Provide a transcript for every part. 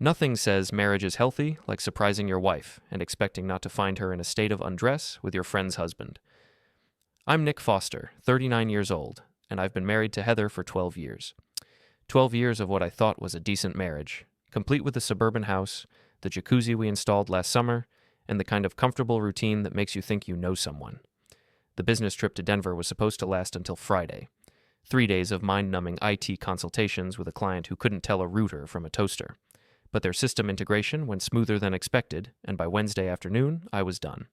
Nothing says marriage is healthy like surprising your wife and expecting not to find her in a state of undress with your friend's husband. I'm Nick Foster, 39 years old, and I've been married to Heather for 12 years. 12 years of what I thought was a decent marriage, complete with a suburban house, the jacuzzi we installed last summer, and the kind of comfortable routine that makes you think you know someone. The business trip to Denver was supposed to last until Friday. 3 days of mind-numbing IT consultations with a client who couldn't tell a router from a toaster. But their system integration went smoother than expected, and by Wednesday afternoon, I was done.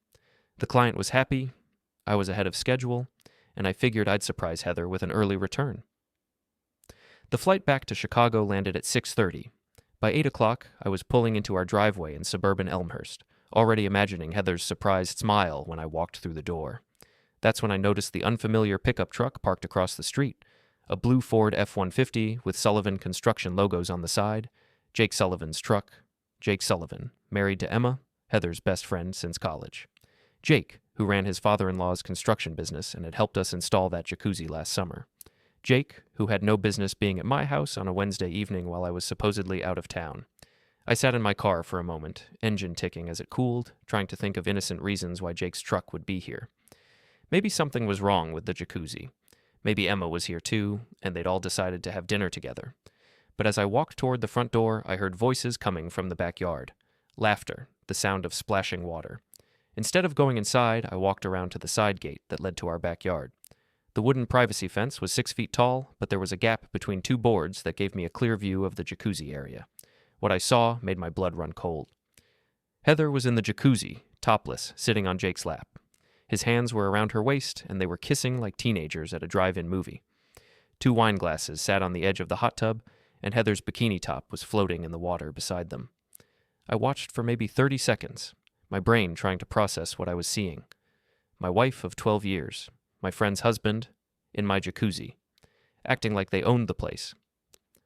The client was happy, I was ahead of schedule, and I figured I'd surprise Heather with an early return. The flight back to Chicago landed at 6:30. By 8 o'clock, I was pulling into our driveway in suburban Elmhurst, already imagining Heather's surprised smile when I walked through the door. That's when I noticed the unfamiliar pickup truck parked across the street, a blue Ford F-150 with Sullivan Construction logos on the side, Jake Sullivan's truck. Jake Sullivan, married to Emma, Heather's best friend since college. Jake, who ran his father-in-law's construction business and had helped us install that jacuzzi last summer. Jake, who had no business being at my house on a Wednesday evening while I was supposedly out of town. I sat in my car for a moment, engine ticking as it cooled, trying to think of innocent reasons why Jake's truck would be here. Maybe something was wrong with the jacuzzi. Maybe Emma was here too, and they'd all decided to have dinner together. But as I walked toward the front door, I heard voices coming from the backyard. Laughter, the sound of splashing water. Instead of going inside, I walked around to the side gate that led to our backyard. The wooden privacy fence was 6 feet tall, but there was a gap between two boards that gave me a clear view of the jacuzzi area. What I saw made my blood run cold. Heather was in the jacuzzi, topless, sitting on Jake's lap. His hands were around her waist, and they were kissing like teenagers at a drive-in movie. 2 wine glasses sat on the edge of the hot tub, and Heather's bikini top was floating in the water beside them. I watched for maybe 30 seconds, my brain trying to process what I was seeing. My wife of 12 years, my friend's husband, in my jacuzzi, acting like they owned the place.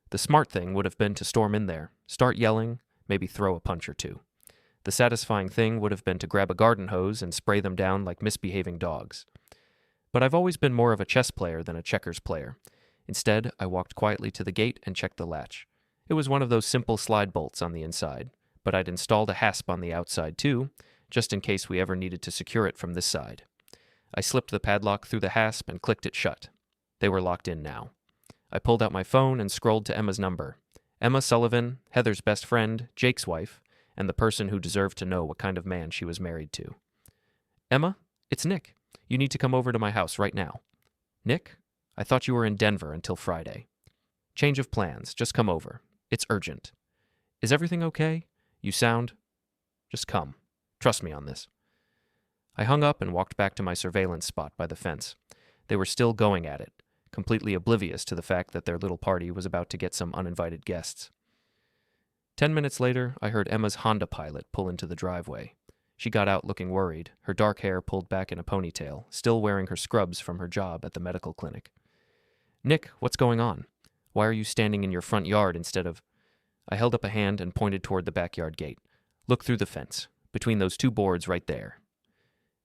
The smart thing would have been to storm in there, start yelling, maybe throw a punch or two. The satisfying thing would have been to grab a garden hose and spray them down like misbehaving dogs. But I've always been more of a chess player than a checkers player. Instead, I walked quietly to the gate and checked the latch. It was one of those simple slide bolts on the inside, but I'd installed a hasp on the outside too, just in case we ever needed to secure it from this side. I slipped the padlock through the hasp and clicked it shut. They were locked in now. I pulled out my phone and scrolled to Emma's number. Emma Sullivan, Heather's best friend, Jake's wife, and the person who deserved to know what kind of man she was married to. Emma, it's Nick. You need to come over to my house right now. Nick? I thought you were in Denver until Friday. Change of plans. Just come over. It's urgent. Is everything okay? You sound... Just come. Trust me on this. I hung up and walked back to my surveillance spot by the fence. They were still going at it, completely oblivious to the fact that their little party was about to get some uninvited guests. 10 minutes later, I heard Emma's Honda Pilot pull into the driveway. She got out looking worried, her dark hair pulled back in a ponytail, still wearing her scrubs from her job at the medical clinic. Nick, what's going on? Why are you standing in your front yard instead of... I held up a hand and pointed toward the backyard gate. Look through the fence, between those 2 boards right there.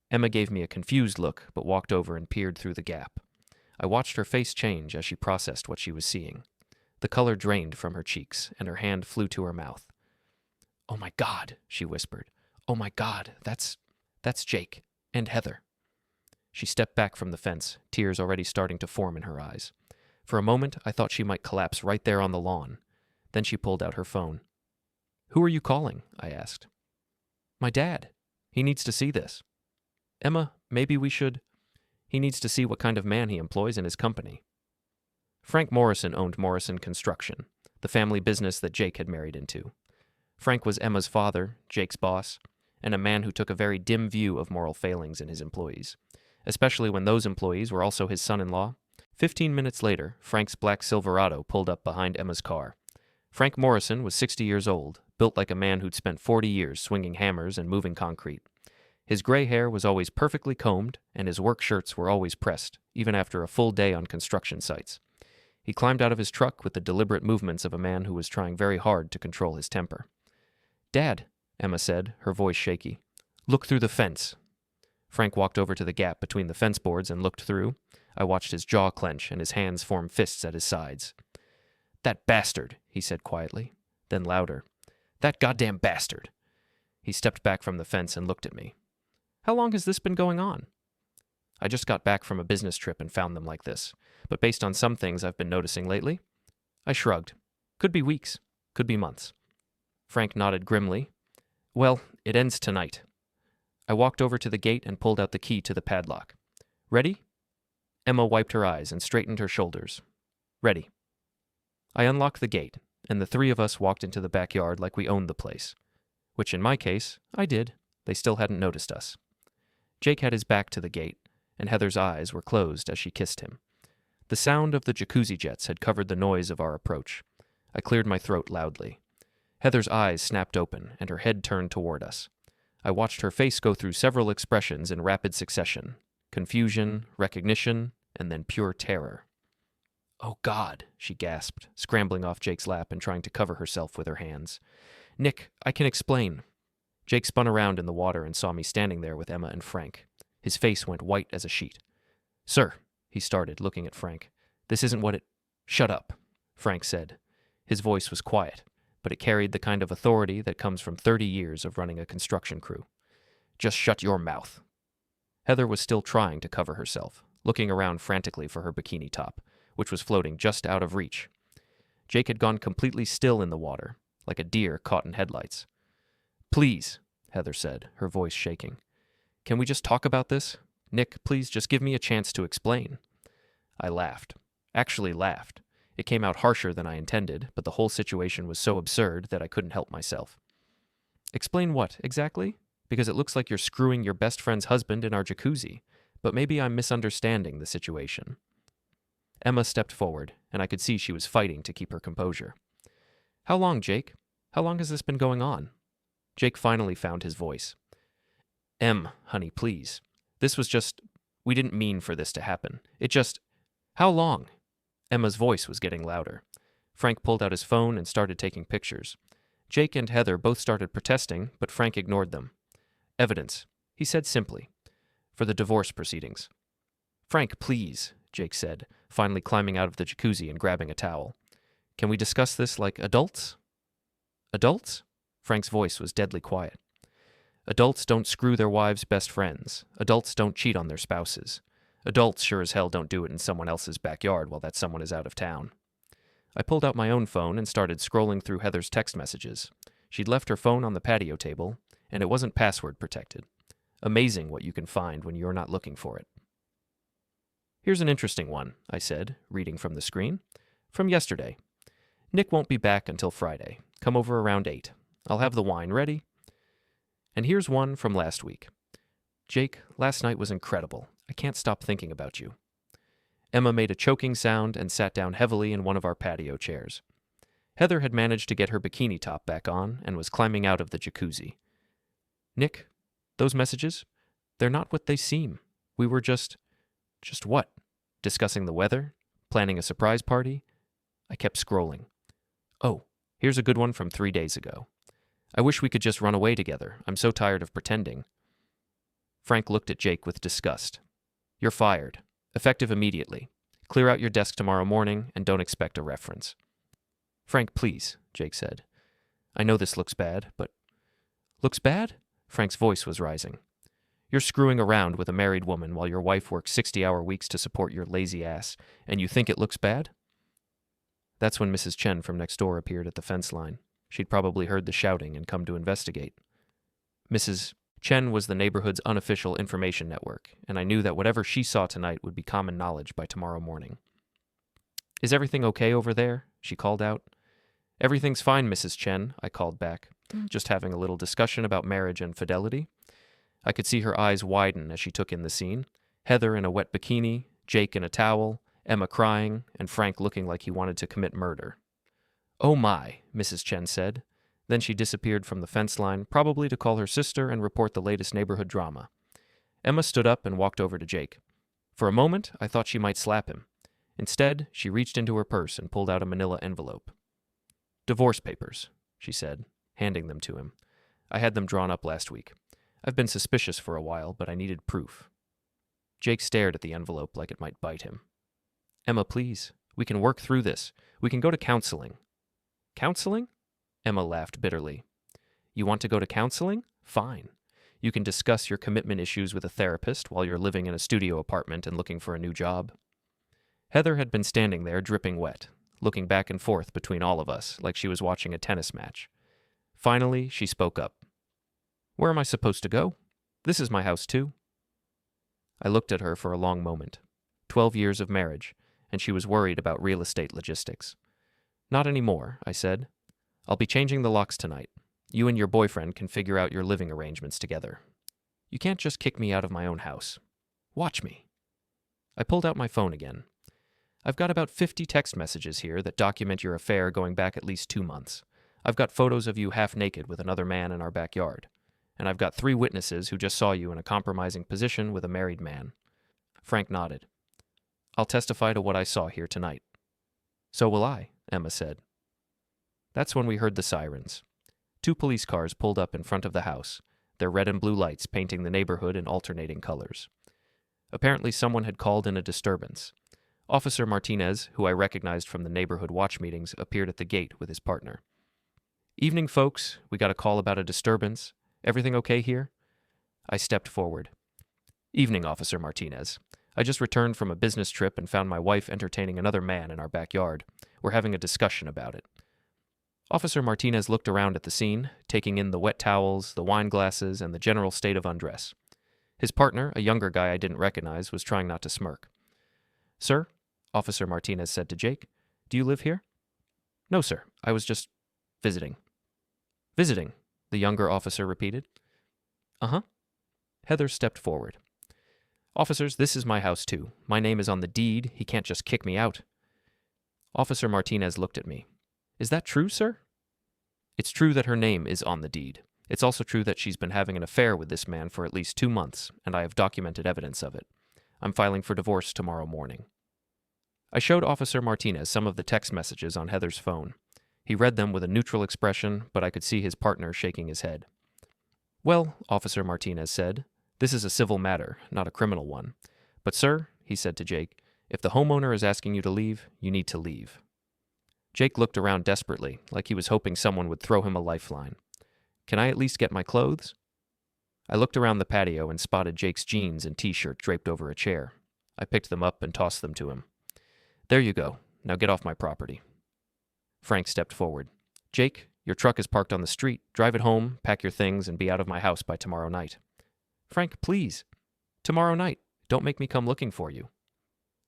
Emma gave me a confused look, but walked over and peered through the gap. I watched her face change as she processed what she was seeing. The color drained from her cheeks, and her hand flew to her mouth. "Oh my God," she whispered. "Oh my God, that's Jake and Heather." She stepped back from the fence, tears already starting to form in her eyes. For a moment, I thought she might collapse right there on the lawn. Then she pulled out her phone. "Who are you calling?" I asked. "My dad. He needs to see this." "Emma, maybe we should..." "He needs to see what kind of man he employs in his company." Frank Morrison owned Morrison Construction, the family business that Jake had married into. Frank was Emma's father, Jake's boss, and a man who took a very dim view of moral failings in his employees, especially when those employees were also his son-in-law. 15 minutes later, Frank's black Silverado pulled up behind Emma's car. Frank Morrison was 60 years old, built like a man who'd spent 40 years swinging hammers and moving concrete. His gray hair was always perfectly combed, and his work shirts were always pressed, even after a full day on construction sites. He climbed out of his truck with the deliberate movements of a man who was trying very hard to control his temper. "Dad," Emma said, her voice shaky. "Look through the fence." Frank walked over to the gap between the fence boards and looked through. I watched his jaw clench and his hands form fists at his sides. "That bastard," he said quietly, then louder. That goddamn bastard. He stepped back from the fence and looked at me. How long has this been going on? I just got back from a business trip and found them like this, but based on some things I've been noticing lately, I shrugged. Could be weeks, could be months. Frank nodded grimly. Well, it ends tonight. I walked over to the gate and pulled out the key to the padlock. Ready? Emma wiped her eyes and straightened her shoulders. Ready. I unlocked the gate, and the three of us walked into the backyard like we owned the place. Which in my case, I did. They still hadn't noticed us. Jake had his back to the gate, and Heather's eyes were closed as she kissed him. The sound of the jacuzzi jets had covered the noise of our approach. I cleared my throat loudly. Heather's eyes snapped open, and her head turned toward us. I watched her face go through several expressions in rapid succession. Confusion, recognition, and then pure terror. Oh, God, she gasped, scrambling off Jake's lap and trying to cover herself with her hands. Nick, I can explain. Jake spun around in the water and saw me standing there with Emma and Frank. His face went white as a sheet. Sir, he started, looking at Frank. This isn't what it... Shut up, Frank said. His voice was quiet, but it carried the kind of authority that comes from 30 years of running a construction crew. Just shut your mouth. Heather was still trying to cover herself, looking around frantically for her bikini top, which was floating just out of reach. Jake had gone completely still in the water, like a deer caught in headlights. Please, Heather said, her voice shaking. Can we just talk about this? Nick, please just give me a chance to explain. I laughed. Actually laughed. It came out harsher than I intended, but the whole situation was so absurd that I couldn't help myself. Explain what, exactly? Because it looks like you're screwing your best friend's husband in our jacuzzi, but maybe I'm misunderstanding the situation. Emma stepped forward, and I could see she was fighting to keep her composure. How long, Jake? How long has this been going on? Jake finally found his voice. Honey, please. This was just... We didn't mean for this to happen. It just... How long? Emma's voice was getting louder. Frank pulled out his phone and started taking pictures. Jake and Heather both started protesting, but Frank ignored them. Evidence, he said simply, for the divorce proceedings. Frank, please, Jake said, finally climbing out of the jacuzzi and grabbing a towel. Can we discuss this like adults? Adults? Frank's voice was deadly quiet. Adults don't screw their wives' best friends. Adults don't cheat on their spouses. Adults sure as hell don't do it in someone else's backyard while that someone is out of town. I pulled out my own phone and started scrolling through Heather's text messages. She'd left her phone on the patio table, and it wasn't password protected. Amazing what you can find when you're not looking for it. Here's an interesting one, I said, reading from the screen. From yesterday. Nick won't be back until Friday. Come over around 8. I'll have the wine ready. And here's one from last week. Jake, last night was incredible. I can't stop thinking about you. Emma made a choking sound and sat down heavily in one of our patio chairs. Heather had managed to get her bikini top back on and was climbing out of the jacuzzi. Nick, those messages, they're not what they seem. We were just what? Discussing the weather? Planning a surprise party? I kept scrolling. Oh, here's a good one from 3 days ago. I wish we could just run away together. I'm so tired of pretending. Frank looked at Jake with disgust. You're fired. Effective immediately. Clear out your desk tomorrow morning and don't expect a reference. Frank, please, Jake said. I know this looks bad, but... Looks bad? Frank's voice was rising. You're screwing around with a married woman while your wife works 60-hour weeks to support your lazy ass, and you think it looks bad? That's when Mrs. Chen from next door appeared at the fence line. She'd probably heard the shouting and come to investigate. Mrs. Chen was the neighborhood's unofficial information network, and I knew that whatever she saw tonight would be common knowledge by tomorrow morning. Is everything okay over there? She called out. Everything's fine, Mrs. Chen, I called back, just having a little discussion about marriage and fidelity. I could see her eyes widen as she took in the scene. Heather in a wet bikini, Jake in a towel, Emma crying, and Frank looking like he wanted to commit murder. Oh my, Mrs. Chen said. Then she disappeared from the fence line, probably to call her sister and report the latest neighborhood drama. Emma stood up and walked over to Jake. For a moment, I thought she might slap him. Instead, she reached into her purse and pulled out a manila envelope. Divorce papers, she said, handing them to him. I had them drawn up last week. I've been suspicious for a while, but I needed proof. Jake stared at the envelope like it might bite him. Emma, please. We can work through this. We can go to counseling. Counseling? Emma laughed bitterly. You want to go to counseling? Fine. You can discuss your commitment issues with a therapist while you're living in a studio apartment and looking for a new job. Heather had been standing there dripping wet, looking back and forth between all of us like she was watching a tennis match. Finally, she spoke up. Where am I supposed to go? This is my house too. I looked at her for a long moment. 12 years of marriage, and she was worried about real estate logistics. Not anymore, I said. I'll be changing the locks tonight. You and your boyfriend can figure out your living arrangements together. You can't just kick me out of my own house. Watch me. I pulled out my phone again. I've got about 50 text messages here that document your affair going back at least 2 months. I've got photos of you half naked with another man in our backyard. And I've got 3 witnesses who just saw you in a compromising position with a married man. Frank nodded. I'll testify to what I saw here tonight. So will I, Emma said. That's when we heard the sirens. 2 police cars pulled up in front of the house, their red and blue lights painting the neighborhood in alternating colors. Apparently someone had called in a disturbance. Officer Martinez, who I recognized from the neighborhood watch meetings, appeared at the gate with his partner. Evening, folks. We got a call about a disturbance. Everything okay here? I stepped forward. Evening, Officer Martinez. I just returned from a business trip and found my wife entertaining another man in our backyard. We're having a discussion about it. Officer Martinez looked around at the scene, taking in the wet towels, the wine glasses, and the general state of undress. His partner, a younger guy I didn't recognize, was trying not to smirk. Sir, Officer Martinez said to Jake, do you live here? No, sir. I was just visiting. Visiting, the younger officer repeated. Uh-huh. Heather stepped forward. Officers, this is my house too. My name is on the deed. He can't just kick me out. Officer Martinez looked at me. Is that true, sir? It's true that her name is on the deed. It's also true that she's been having an affair with this man for at least 2 months, and I have documented evidence of it. I'm filing for divorce tomorrow morning. I showed Officer Martinez some of the text messages on Heather's phone. He read them with a neutral expression, but I could see his partner shaking his head. Well, Officer Martinez said, this is a civil matter, not a criminal one. But sir, he said to Jake, if the homeowner is asking you to leave, you need to leave. Jake looked around desperately, like he was hoping someone would throw him a lifeline. Can I at least get my clothes? I looked around the patio and spotted Jake's jeans and t-shirt draped over a chair. I picked them up and tossed them to him. There you go. Now get off my property. Frank stepped forward. Jake, your truck is parked on the street. Drive it home, pack your things, and be out of my house by tomorrow night. Frank, please. Tomorrow night. Don't make me come looking for you.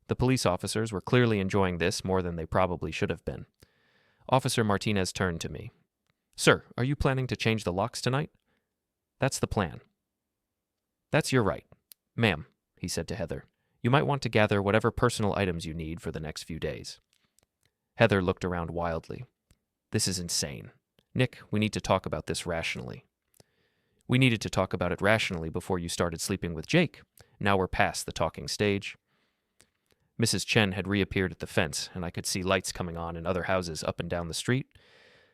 The police officers were clearly enjoying this more than they probably should have been. Officer Martinez turned to me. Sir, are you planning to change the locks tonight? That's the plan. That's your right. Ma'am, he said to Heather, you might want to gather whatever personal items you need for the next few days. Heather looked around wildly. This is insane. Nick, we need to talk about this rationally. We needed to talk about it rationally before you started sleeping with Jake. Now we're past the talking stage. Mrs. Chen had reappeared at the fence, and I could see lights coming on in other houses up and down the street.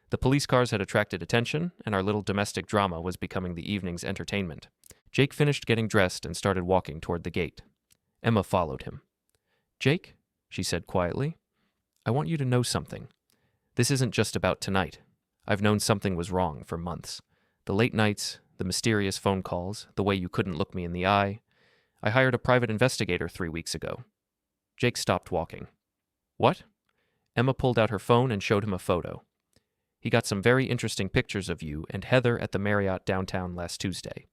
The police cars had attracted attention, and our little domestic drama was becoming the evening's entertainment. Jake finished getting dressed and started walking toward the gate. Emma followed him. Jake, she said quietly, I want you to know something. This isn't just about tonight. I've known something was wrong for months. The late nights, the mysterious phone calls, the way you couldn't look me in the eye. I hired a private investigator 3 weeks ago. Jake stopped walking. What? Emma pulled out her phone and showed him a photo. He got some very interesting pictures of you and Heather at the Marriott downtown last Tuesday,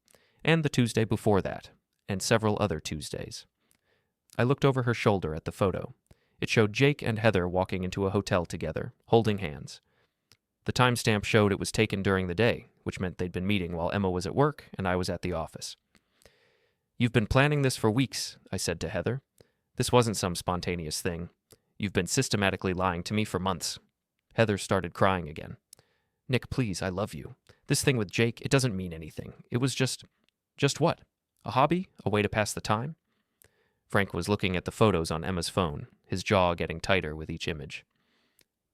and the Tuesday before that, and several other Tuesdays. I looked over her shoulder at the photo. It showed Jake and Heather walking into a hotel together, holding hands. The timestamp showed it was taken during the day, which meant they'd been meeting while Emma was at work and I was at the office. You've been planning this for weeks, I said to Heather. This wasn't some spontaneous thing. You've been systematically lying to me for months. Heather started crying again. Nick, please, I love you. This thing with Jake, it doesn't mean anything. It was just what? A hobby? A way to pass the time? Frank was looking at the photos on Emma's phone, his jaw getting tighter with each image.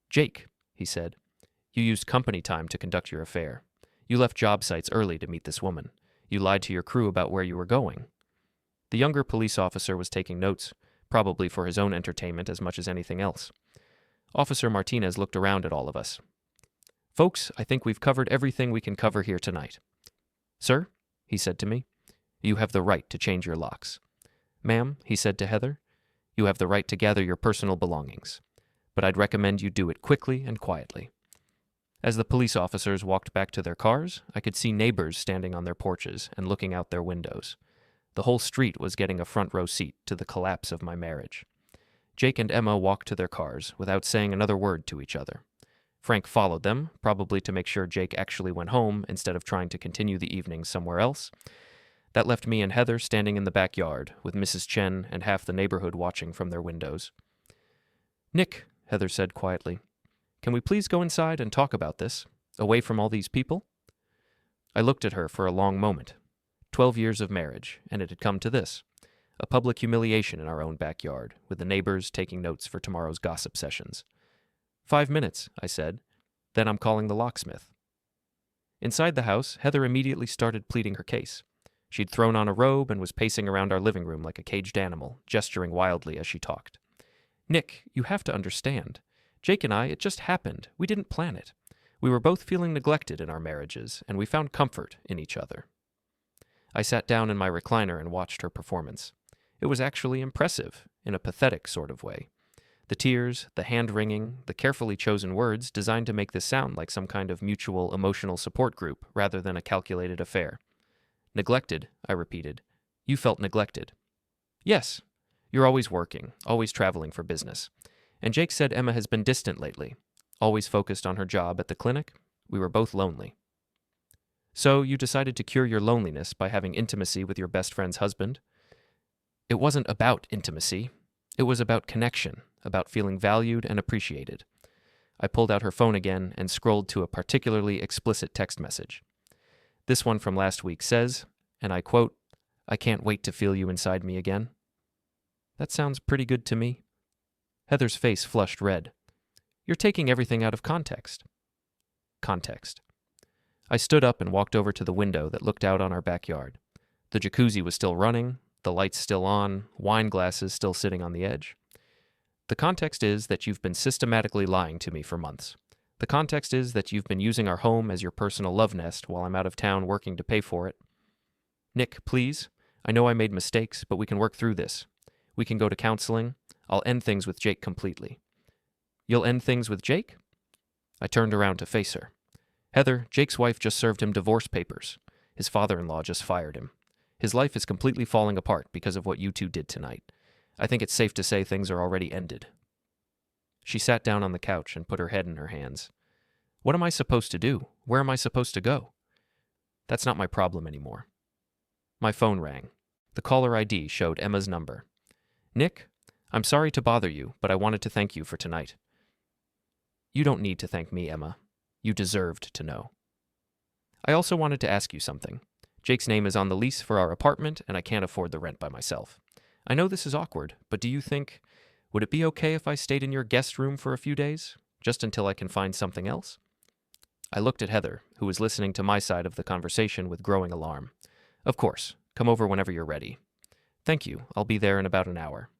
Jake, he said, you used company time to conduct your affair. You left job sites early to meet this woman. You lied to your crew about where you were going. The younger police officer was taking notes, probably for his own entertainment as much as anything else. Officer Martinez looked around at all of us. "Folks, I think we've covered everything we can cover here tonight." "Sir," he said to me, "you have the right to change your locks." "Ma'am," he said to Heather, "you have the right to gather your personal belongings. But I'd recommend you do it quickly and quietly." As the police officers walked back to their cars, I could see neighbors standing on their porches and looking out their windows. The whole street was getting a front row seat to the collapse of my marriage. Jake and Emma walked to their cars without saying another word to each other. Frank followed them, probably to make sure Jake actually went home instead of trying to continue the evening somewhere else. That left me and Heather standing in the backyard, with Mrs. Chen and half the neighborhood watching from their windows. "Nick," Heather said quietly, "can we please go inside and talk about this, away from all these people?" I looked at her for a long moment. 12 years of marriage, and it had come to this. A public humiliation in our own backyard, with the neighbors taking notes for tomorrow's gossip sessions. 5 minutes, I said. Then I'm calling the locksmith. Inside the house, Heather immediately started pleading her case. She'd thrown on a robe and was pacing around our living room like a caged animal, gesturing wildly as she talked. "Nick, you have to understand. Jake and I, it just happened. We didn't plan it. We were both feeling neglected in our marriages, and we found comfort in each other." I sat down in my recliner and watched her performance. It was actually impressive, in a pathetic sort of way. The tears, the hand-wringing, the carefully chosen words designed to make this sound like some kind of mutual emotional support group rather than a calculated affair. "Neglected," I repeated. "You felt neglected." "Yes. You're always working, always traveling for business. And Jake said Emma has been distant lately, always focused on her job at the clinic. We were both lonely." "So you decided to cure your loneliness by having intimacy with your best friend's husband?" "It wasn't about intimacy. It was about connection, about feeling valued and appreciated." I pulled out her phone again and scrolled to a particularly explicit text message. This one from last week says, and I quote, "I can't wait to feel you inside me again." That sounds pretty good to me. Heather's face flushed red. "You're taking everything out of context." Context. I stood up and walked over to the window that looked out on our backyard. The jacuzzi was still running, the lights still on, wine glasses still sitting on the edge. "The context is that you've been systematically lying to me for months. The context is that you've been using our home as your personal love nest while I'm out of town working to pay for it. Nick, please. I know I made mistakes, but we can work through this. We can go to counseling. I'll end things with Jake completely." "You'll end things with Jake?" I turned around to face her. "Heather, Jake's wife just served him divorce papers. His father-in-law just fired him. His life is completely falling apart because of what you two did tonight. I think it's safe to say things are already ended." She sat down on the couch and put her head in her hands. "What am I supposed to do? Where am I supposed to go?" "That's not my problem anymore." My phone rang. The caller ID showed Emma's number. "Nick, I'm sorry to bother you, but I wanted to thank you for tonight." "You don't need to thank me, Emma. You deserved to know." "I also wanted to ask you something. Jake's name is on the lease for our apartment, and I can't afford the rent by myself. I know this is awkward, but do you think, would it be okay if I stayed in your guest room for a few days, just until I can find something else?" I looked at Heather, who was listening to my side of the conversation with growing alarm. "Of course. Come over whenever you're ready." "Thank you. I'll be there in about an hour."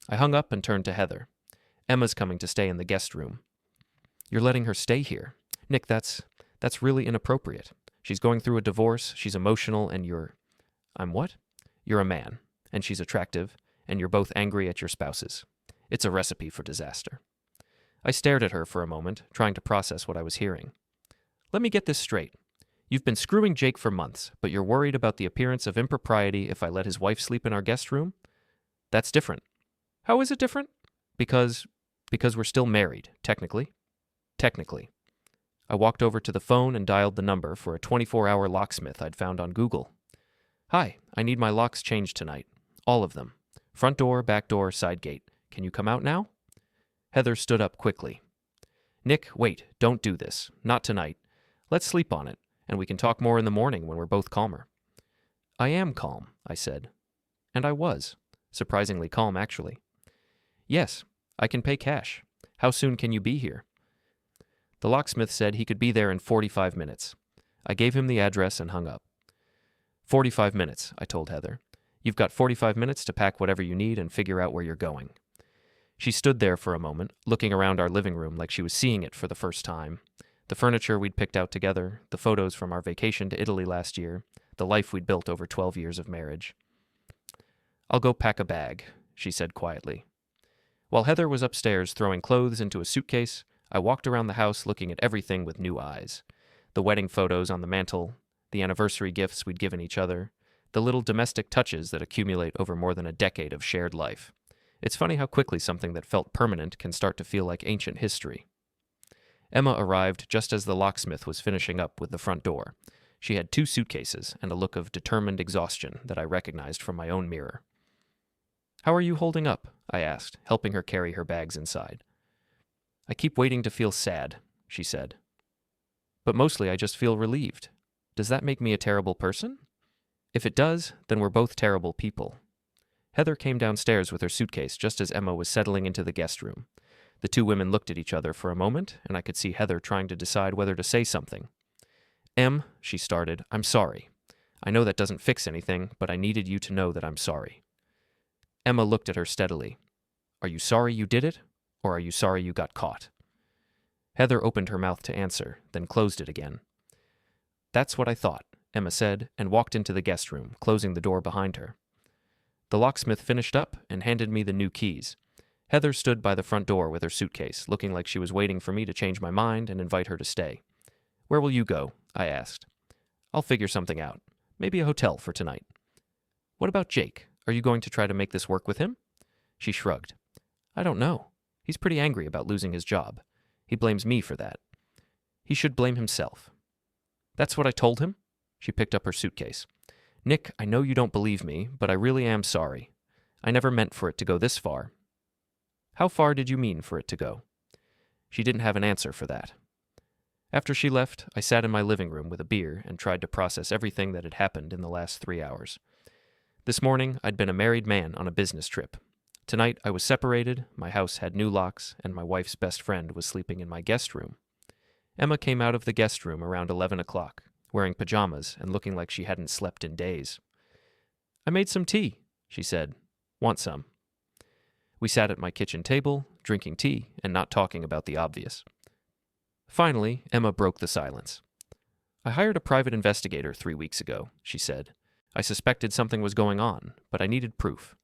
I hung up and turned to Heather. "Emma's coming to stay in the guest room." "You're letting her stay here? Nick, that's really inappropriate. She's going through a divorce, she's emotional, and you're..." "I'm what?" "You're a man, and she's attractive, and you're both angry at your spouses. It's a recipe for disaster." I stared at her for a moment, trying to process what I was hearing. "Let me get this straight. You've been screwing Jake for months, but you're worried about the appearance of impropriety if I let his wife sleep in our guest room? That's different." "How is it different?" Because we're still married, technically." "Technically." I walked over to the phone and dialed the number for a 24-hour locksmith I'd found on Google. "Hi, I need my locks changed tonight. All of them. Front door, back door, side gate. Can you come out now?" Heather stood up quickly. "Nick, wait, don't do this. Not tonight. Let's sleep on it, and we can talk more in the morning when we're both calmer." "I am calm," I said. And I was. Surprisingly calm, actually. "Yes, I can pay cash. How soon can you be here?" The locksmith said he could be there in 45 minutes. I gave him the address and hung up. 45 minutes, I told Heather. "You've got 45 minutes to pack whatever you need and figure out where you're going." She stood there for a moment, looking around our living room like she was seeing it for the first time. The furniture we'd picked out together, the photos from our vacation to Italy last year, the life we'd built over 12 years of marriage. "I'll go pack a bag," she said quietly. While Heather was upstairs throwing clothes into a suitcase, I walked around the house looking at everything with new eyes. The wedding photos on the mantel, the anniversary gifts we'd given each other, the little domestic touches that accumulate over more than a decade of shared life. It's funny how quickly something that felt permanent can start to feel like ancient history. Emma arrived just as the locksmith was finishing up with the front door. She had 2 suitcases and a look of determined exhaustion that I recognized from my own mirror. "How are you holding up?" I asked, helping her carry her bags inside. "I keep waiting to feel sad," she said. "But mostly I just feel relieved. Does that make me a terrible person? If it does, then we're both terrible people." Heather came downstairs with her suitcase just as Emma was settling into the guest room. The 2 women looked at each other for a moment, and I could see Heather trying to decide whether to say something. "Em," she started, "I'm sorry. I know that doesn't fix anything, but I needed you to know that I'm sorry." Emma looked at her steadily. "Are you sorry you did it, or are you sorry you got caught?" Heather opened her mouth to answer, then closed it again. "That's what I thought," Emma said, and walked into the guest room, closing the door behind her. The locksmith finished up and handed me the new keys. Heather stood by the front door with her suitcase, looking like she was waiting for me to change my mind and invite her to stay. "Where will you go?" I asked. "I'll figure something out. Maybe a hotel for tonight." "What about Jake? Are you going to try to make this work with him?" She shrugged. "I don't know. He's pretty angry about losing his job. He blames me for that. He should blame himself." "That's what I told him?" She picked up her suitcase. "Nick, I know you don't believe me, but I really am sorry. I never meant for it to go this far." "How far did you mean for it to go?" She didn't have an answer for that. After she left, I sat in my living room with a beer and tried to process everything that had happened in the last 3 hours. This morning, I'd been a married man on a business trip. Tonight, I was separated, my house had new locks, and my wife's best friend was sleeping in my guest room. Emma came out of the guest room around 11 o'clock, wearing pajamas and looking like she hadn't slept in days. "I made some tea," she said. "Want some?" We sat at my kitchen table, drinking tea and not talking about the obvious. Finally, Emma broke the silence. "I hired a private investigator 3 weeks ago," she said. "I suspected something was going on, but I needed proof."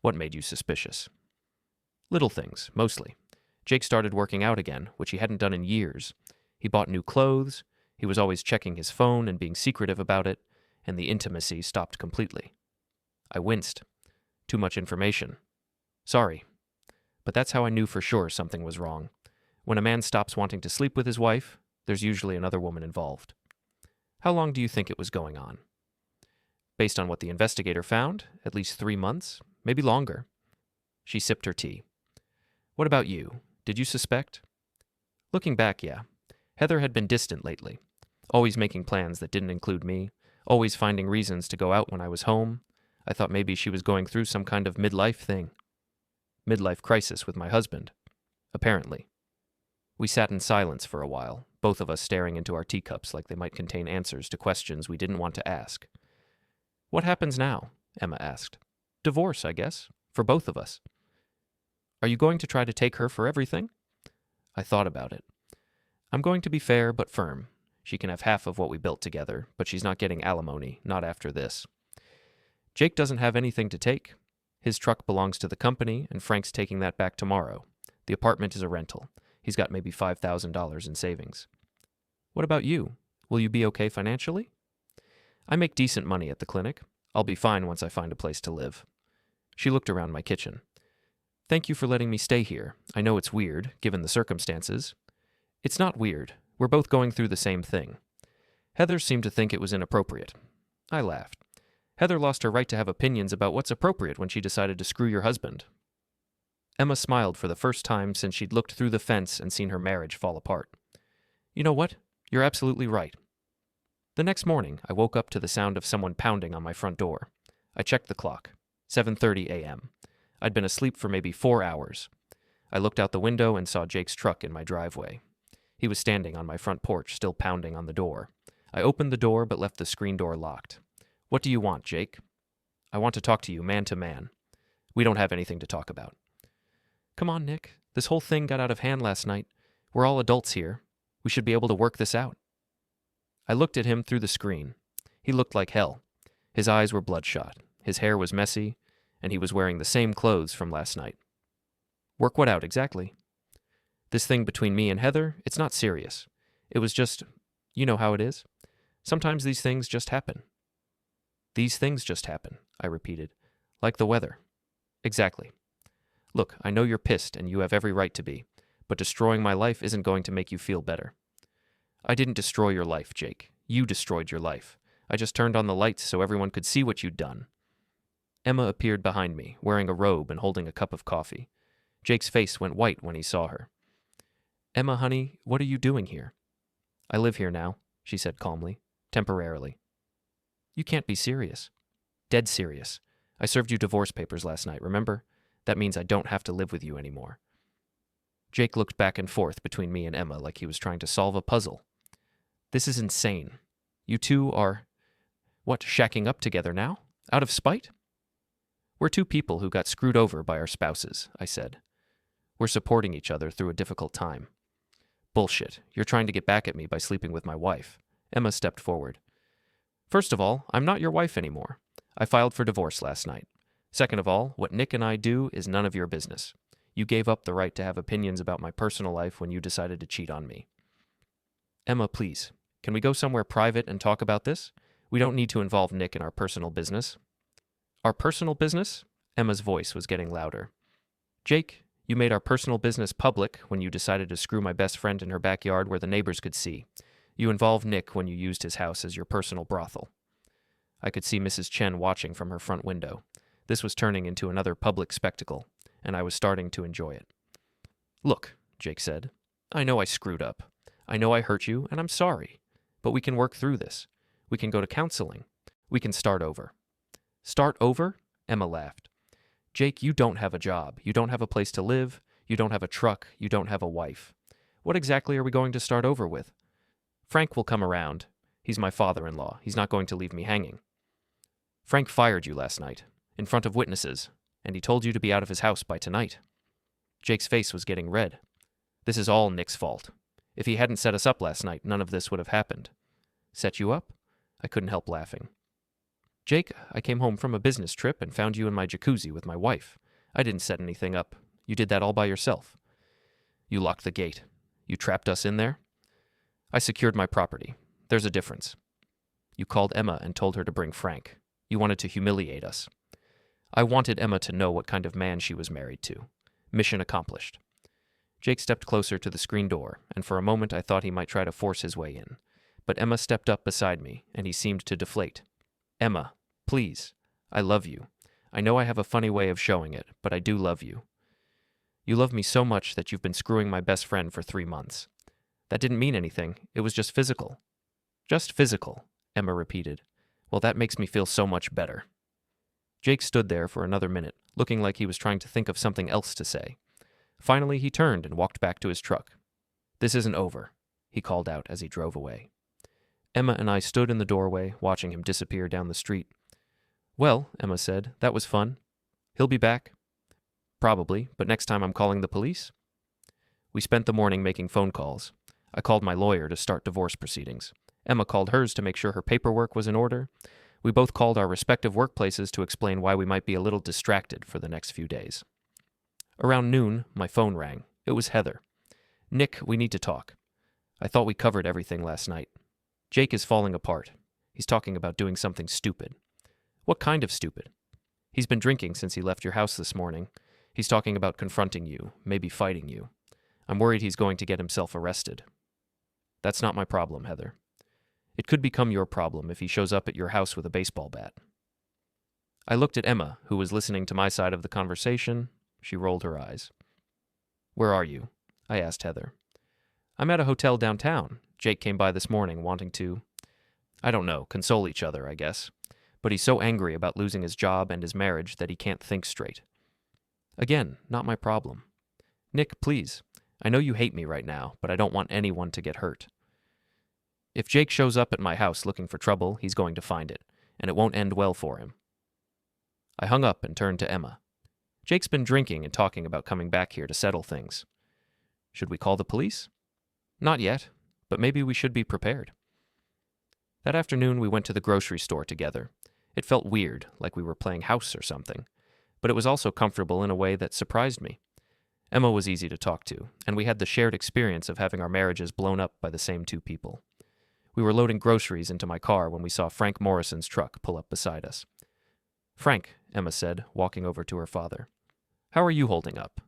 "What made you suspicious?" "Little things, mostly. Jake started working out again, which he hadn't done in years. He bought new clothes, he was always checking his phone and being secretive about it, and the intimacy stopped completely." I winced. Too much information. "Sorry. But that's how I knew for sure something was wrong. When a man stops wanting to sleep with his wife, there's usually another woman involved." "How long do you think it was going on?" "Based on what the investigator found, at least 3 months, maybe longer." She sipped her tea. "What about you? Did you suspect?" Looking back, yeah. Heather had been distant lately, always making plans that didn't include me, always finding reasons to go out when I was home. I thought maybe she was going through some kind of midlife thing. Midlife crisis with my husband. Apparently. We sat in silence for a while, both of us staring into our teacups like they might contain answers to questions we didn't want to ask. "What happens now?" Emma asked. "Divorce, I guess, for both of us." "Are you going to try to take her for everything?" I thought about it. "I'm going to be fair but firm. She can have half of what we built together, but she's not getting alimony, not after this. Jake doesn't have anything to take. His truck belongs to the company, and Frank's taking that back tomorrow. The apartment is a rental. He's got maybe $5,000 in savings. What about you? Will you be okay financially?" "I make decent money at the clinic. I'll be fine once I find a place to live." She looked around my kitchen. "Thank you for letting me stay here. I know it's weird, given the circumstances." "It's not weird. We're both going through the same thing." Heather seemed to think it was inappropriate. I laughed. "Heather lost her right to have opinions about what's appropriate when she decided to screw your husband." Emma smiled for the first time since she'd looked through the fence and seen her marriage fall apart. "You know what? You're absolutely right." The next morning, I woke up to the sound of someone pounding on my front door. I checked the clock. 7:30 a.m. I'd been asleep for maybe 4 hours. I looked out the window and saw Jake's truck in my driveway. He was standing on my front porch, still pounding on the door. I opened the door but left the screen door locked. "What do you want, Jake?" "I want to talk to you man to man." "We don't have anything to talk about." "Come on, Nick. This whole thing got out of hand last night. We're all adults here. We should be able to work this out. I looked at him through the screen. He looked like hell. His eyes were bloodshot, his hair was messy, and he was wearing the same clothes from last night. Work what out exactly? This thing between me and Heather, it's not serious. It was just, you know how it is. Sometimes these things just happen. These things just happen, I repeated. Like the weather. Exactly. Look, I know you're pissed and you have every right to be, but destroying my life isn't going to make you feel better. I didn't destroy your life, Jake. You destroyed your life. I just turned on the lights so everyone could see what you'd done. Emma appeared behind me, wearing a robe and holding a cup of coffee. Jake's face went white when he saw her. Emma, honey, what are you doing here? I live here now, she said calmly, temporarily. You can't be serious. Dead serious. I served you divorce papers last night, remember? That means I don't have to live with you anymore. Jake looked back and forth between me and Emma like he was trying to solve a puzzle. This is insane. You two are, shacking up together now? Out of spite? We're two people who got screwed over by our spouses, I said. We're supporting each other through a difficult time. Bullshit. You're trying to get back at me by sleeping with my wife. Emma stepped forward. First of all, I'm not your wife anymore. I filed for divorce last night. Second of all, what Nick and I do is none of your business. You gave up the right to have opinions about my personal life when you decided to cheat on me. Emma, please, can we go somewhere private and talk about this? We don't need to involve Nick in our personal business. Our personal business? Emma's voice was getting louder. Jake, you made our personal business public when you decided to screw my best friend in her backyard where the neighbors could see. You involved Nick when you used his house as your personal brothel. I could see Mrs. Chen watching from her front window. This was turning into another public spectacle, and I was starting to enjoy it. Look, Jake said, I know I screwed up. I know I hurt you, and I'm sorry. But we can work through this. We can go to counseling. We can start over. Start over? Emma laughed. Jake, you don't have a job. You don't have a place to live. You don't have a truck. You don't have a wife. What exactly are we going to start over with? Frank will come around. He's my father-in-law. He's not going to leave me hanging. Frank fired you last night, in front of witnesses, and he told you to be out of his house by tonight. Jake's face was getting red. This is all Nick's fault. If he hadn't set us up last night, none of this would have happened. Set you up? I couldn't help laughing. Jake, I came home from a business trip and found you in my jacuzzi with my wife. I didn't set anything up. You did that all by yourself. You locked the gate. You trapped us in there. I secured my property. There's a difference. You called Emma and told her to bring Frank. You wanted to humiliate us. I wanted Emma to know what kind of man she was married to. Mission accomplished. Jake stepped closer to the screen door, and for a moment I thought he might try to force his way in. But Emma stepped up beside me, and he seemed to deflate. Emma, please. I love you. I know I have a funny way of showing it, but I do love you. You love me so much that you've been screwing my best friend for 3 months. That didn't mean anything. It was just physical. Just physical, Emma repeated. Well, that makes me feel so much better. Jake stood there for another minute, looking like he was trying to think of something else to say. Finally, he turned and walked back to his truck. This isn't over, he called out as he drove away. Emma and I stood in the doorway, watching him disappear down the street. Well, Emma said, that was fun. He'll be back. Probably, but next time I'm calling the police. We spent the morning making phone calls. I called my lawyer to start divorce proceedings. Emma called hers to make sure her paperwork was in order. We both called our respective workplaces to explain why we might be a little distracted for the next few days. Around noon, my phone rang. It was Heather. Nick, we need to talk. I thought we covered everything last night. Jake is falling apart. He's talking about doing something stupid. What kind of stupid? He's been drinking since he left your house this morning. He's talking about confronting you, maybe fighting you. I'm worried he's going to get himself arrested. That's not my problem, Heather. It could become your problem if he shows up at your house with a baseball bat. I looked at Emma, who was listening to my side of the conversation. She rolled her eyes. Where are you? I asked Heather. I'm at a hotel downtown. Jake came by this morning wanting to, I don't know, console each other, I guess. But he's so angry about losing his job and his marriage that he can't think straight. Again, not my problem. Nick, please. I know you hate me right now, but I don't want anyone to get hurt. If Jake shows up at my house looking for trouble, he's going to find it, and it won't end well for him. I hung up and turned to Emma. Jake's been drinking and talking about coming back here to settle things. Should we call the police? Not yet. but maybe we should be prepared. That afternoon, we went to the grocery store together. It felt weird, like we were playing house or something, but it was also comfortable in a way that surprised me. Emma was easy to talk to, and we had the shared experience of having our marriages blown up by the same two people. We were loading groceries into my car when we saw Frank Morrison's truck pull up beside us. "Frank," Emma said, walking over to her father. "How are you holding up?"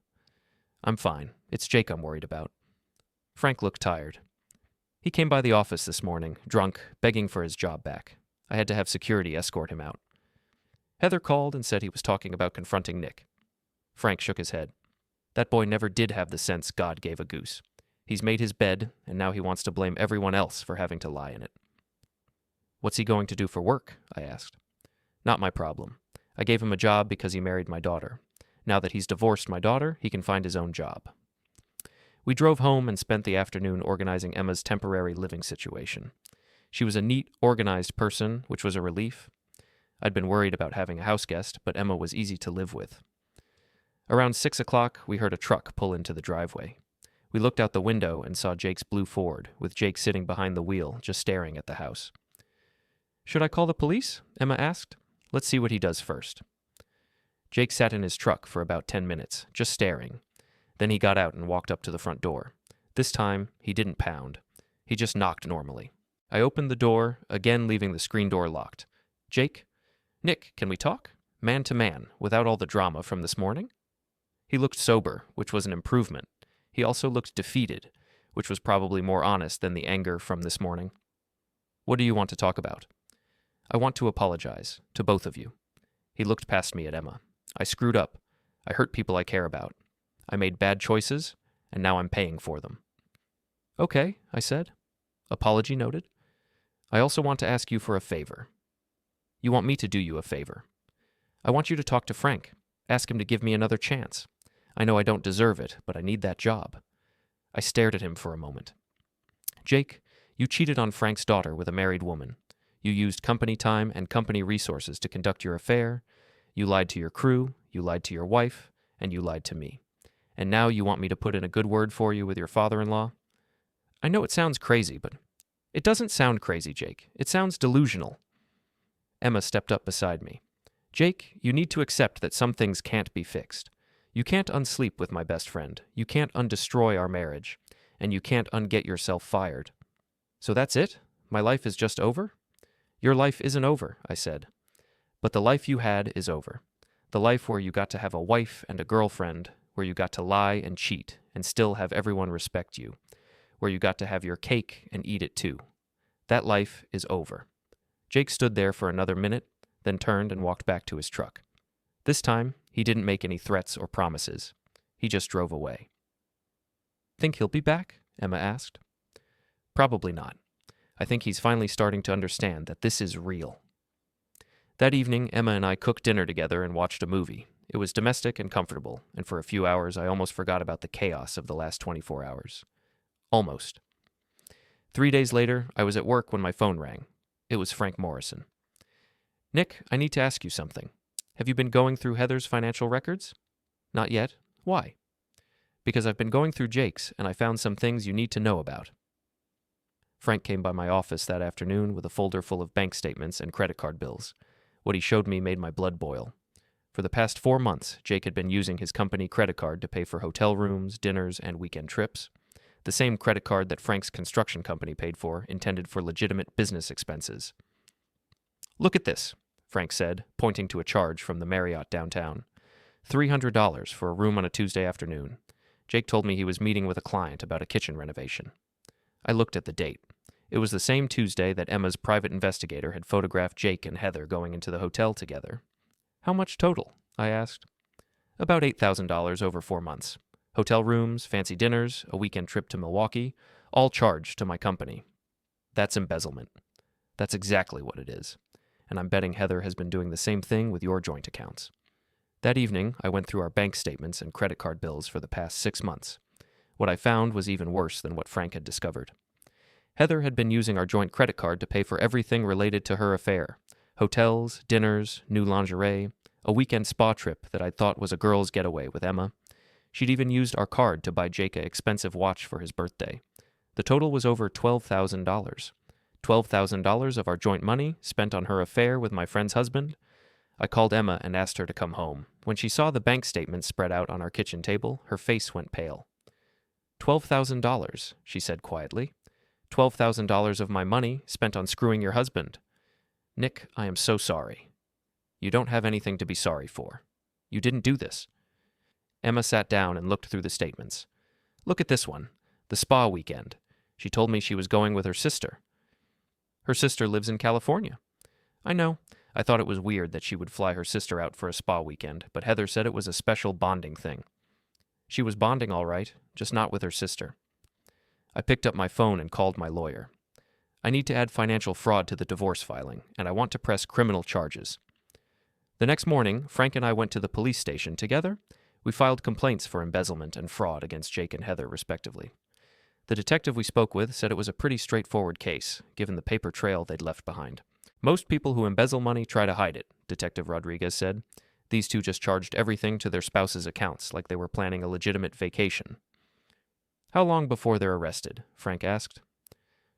"I'm fine. It's Jake I'm worried about." Frank looked tired. "He came by the office this morning, drunk, begging for his job back. I had to have security escort him out." Heather called and said he was talking about confronting Nick. Frank shook his head. "That boy never did have the sense God gave a goose. He's made his bed, and now he wants to blame everyone else for having to lie in it." "What's he going to do for work?" I asked. "Not my problem. I gave him a job because he married my daughter. Now that he's divorced my daughter, he can find his own job." We drove home and spent the afternoon organizing Emma's temporary living situation. She was a neat, organized person, which was a relief. I'd been worried about having a house guest, but Emma was easy to live with. Around 6 o'clock, we heard a truck pull into the driveway. We looked out the window and saw Jake's blue Ford, with Jake sitting behind the wheel, just staring at the house. "Should I call the police?" Emma asked. "Let's see what he does first." Jake sat in his truck for about 10 minutes, just staring. Then he got out and walked up to the front door. This time, he didn't pound. He just knocked normally. I opened the door, again leaving the screen door locked. "Jake? Nick, can we talk? Man to man, without all the drama from this morning?" He looked sober, which was an improvement. He also looked defeated, which was probably more honest than the anger from this morning. "What do you want to talk about?" "I want to apologize, to both of you." He looked past me at Emma. "I screwed up. I hurt people I care about. I made bad choices, and now I'm paying for them." "Okay," I said. "Apology noted. I also want to ask you for a favor." "You want me to do you a favor?" "I want you to talk to Frank. Ask him to give me another chance. I know I don't deserve it, but I need that job." I stared at him for a moment. "Jake, you cheated on Frank's daughter with a married woman. You used company time and company resources to conduct your affair. You lied to your crew, you lied to your wife, and you lied to me. And now you want me to put in a good word for you with your father-in-law? I know it sounds crazy, but it doesn't sound crazy, Jake. It sounds delusional." Emma stepped up beside me. "Jake, you need to accept that some things can't be fixed. You can't unsleep with my best friend. You can't undestroy our marriage. And you can't unget yourself fired. So that's it? My life is just over?" "Your life isn't over," I said. "But the life you had is over. The life where you got to have a wife and a girlfriend, where you got to lie and cheat and still have everyone respect you, where you got to have your cake and eat it too. That life is over." Jake stood there for another minute, then turned and walked back to his truck. This time, he didn't make any threats or promises. He just drove away. "Think he'll be back?" Emma asked. "Probably not. I think he's finally starting to understand that this is real." That evening, Emma and I cooked dinner together and watched a movie. It was domestic and comfortable, and for a few hours I almost forgot about the chaos of the last 24 hours. Almost. 3 days later, I was at work when my phone rang. It was Frank Morrison. "Nick, I need to ask you something. Have you been going through Heather's financial records?" "Not yet. Why?" "Because I've been going through Jake's, and I found some things you need to know about." Frank came by my office that afternoon with a folder full of bank statements and credit card bills. What he showed me made my blood boil. For the past 4 months, Jake had been using his company credit card to pay for hotel rooms, dinners, and weekend trips. The same credit card that Frank's construction company paid for, intended for legitimate business expenses. "Look at this," Frank said, pointing to a charge from the Marriott downtown. $300 for a room on a Tuesday afternoon. Jake told me he was meeting with a client about a kitchen renovation. I looked at the date. It was the same Tuesday that Emma's private investigator had photographed Jake and Heather going into the hotel together. "How much total?" I asked. "About $8,000 over 4 months. Hotel rooms, fancy dinners, a weekend trip to Milwaukee, all charged to my company." "That's embezzlement." "That's exactly what it is. And I'm betting Heather has been doing the same thing with your joint accounts." That evening, I went through our bank statements and credit card bills for the past 6 months. What I found was even worse than what Frank had discovered. Heather had been using our joint credit card to pay for everything related to her affair. Hotels, dinners, new lingerie, a weekend spa trip that I thought was a girl's getaway with Emma. She'd even used our card to buy Jake an expensive watch for his birthday. The total was over $12,000. $12,000 of our joint money spent on her affair with my friend's husband. I called Emma and asked her to come home. When she saw the bank statement spread out on our kitchen table, her face went pale. $12,000, she said quietly. $12,000 of my money spent on screwing your husband. Nick, I am so sorry. You don't have anything to be sorry for. You didn't do this. Emma sat down and looked through the statements. Look at this one. The spa weekend. She told me she was going with her sister. Her sister lives in California. I know. I thought it was weird that she would fly her sister out for a spa weekend, but Heather said it was a special bonding thing. She was bonding all right, just not with her sister. I picked up my phone and called my lawyer. I need to add financial fraud to the divorce filing, and I want to press criminal charges. The next morning, Frank and I went to the police station together. We filed complaints for embezzlement and fraud against Jake and Heather, respectively. The detective we spoke with said it was a pretty straightforward case, given the paper trail they'd left behind. Most people who embezzle money try to hide it, Detective Rodriguez said. These two just charged everything to their spouses' accounts, like they were planning a legitimate vacation. How long before they're arrested? Frank asked.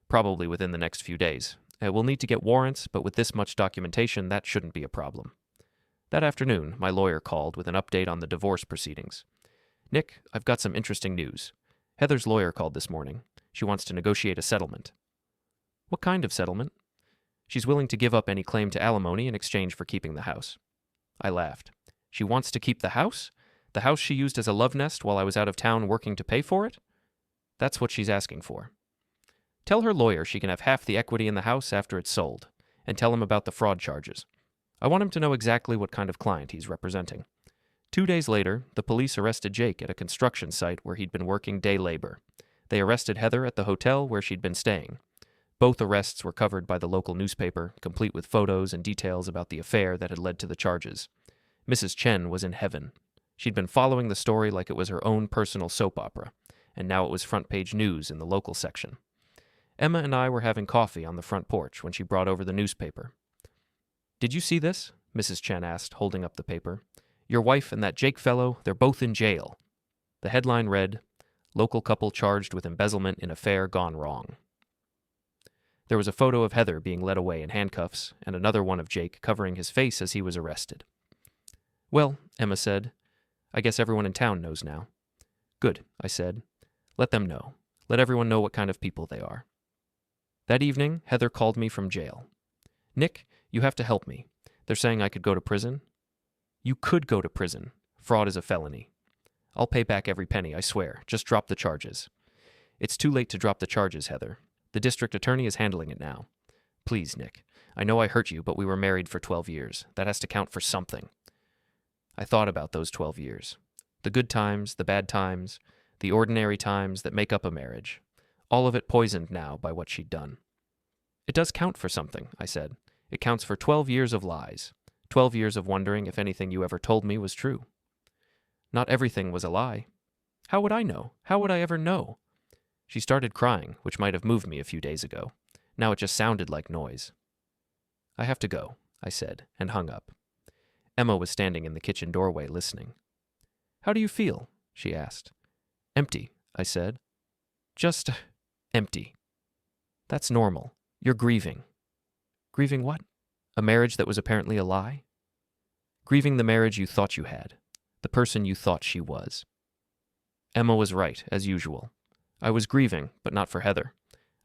Probably within the next few days. We'll need to get warrants, but with this much documentation, that shouldn't be a problem. That afternoon, my lawyer called with an update on the divorce proceedings. Nick, I've got some interesting news. Heather's lawyer called this morning. She wants to negotiate a settlement. What kind of settlement? She's willing to give up any claim to alimony in exchange for keeping the house. I laughed. She wants to keep the house? The house she used as a love nest while I was out of town working to pay for it? That's what she's asking for. Tell her lawyer she can have half the equity in the house after it's sold, and tell him about the fraud charges. I want him to know exactly what kind of client he's representing. 2 days later, the police arrested Jake at a construction site where he'd been working day labor. They arrested Heather at the hotel where she'd been staying. Both arrests were covered by the local newspaper, complete with photos and details about the affair that had led to the charges. Mrs. Chen was in heaven. She'd been following the story like it was her own personal soap opera, and now it was front-page news in the local section. Emma and I were having coffee on the front porch when she brought over the newspaper. Did you see this? Mrs. Chen asked, holding up the paper. Your wife and that Jake fellow, they're both in jail. The headline read, Local couple charged with embezzlement in affair gone wrong. There was a photo of Heather being led away in handcuffs, and another one of Jake covering his face as he was arrested. Well, Emma said, I guess everyone in town knows now. Good, I said. Let them know. Let everyone know what kind of people they are. That evening, Heather called me from jail. Nick, you have to help me. They're saying I could go to prison. You could go to prison. Fraud is a felony. I'll pay back every penny, I swear. Just drop the charges. It's too late to drop the charges, Heather. The district attorney is handling it now. Please, Nick. I know I hurt you, but we were married for 12 years. That has to count for something. I thought about those 12 years. The good times, the bad times, the ordinary times that make up a marriage. All of it poisoned now by what she'd done. It does count for something, I said. It counts for 12 years of lies. 12 years of wondering if anything you ever told me was true. Not everything was a lie. How would I know? How would I ever know? She started crying, which might have moved me a few days ago. Now it just sounded like noise. I have to go, I said, and hung up. Emma was standing in the kitchen doorway listening. How do you feel? She asked. Empty, I said. Just empty. That's normal. You're grieving. Grieving what? A marriage that was apparently a lie? Grieving the marriage you thought you had. The person you thought she was. Emma was right, as usual. I was grieving, but not for Heather.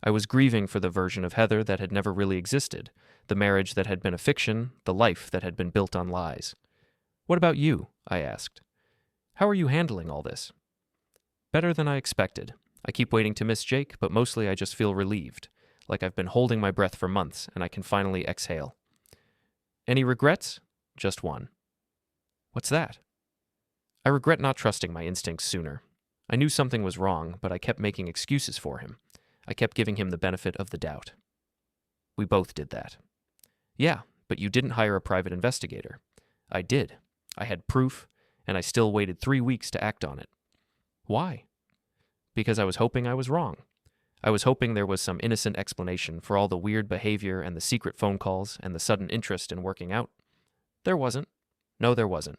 I was grieving for the version of Heather that had never really existed, the marriage that had been a fiction, the life that had been built on lies. What about you? I asked. How are you handling all this? Better than I expected. I keep waiting to miss Jake, but mostly I just feel relieved, like I've been holding my breath for months and I can finally exhale. Any regrets? Just one. What's that? I regret not trusting my instincts sooner. I knew something was wrong, but I kept making excuses for him. I kept giving him the benefit of the doubt. We both did that. Yeah, but you didn't hire a private investigator. I did. I had proof, and I still waited 3 weeks to act on it. Why? Because I was hoping I was wrong. I was hoping there was some innocent explanation for all the weird behavior and the secret phone calls and the sudden interest in working out. There wasn't. No, there wasn't.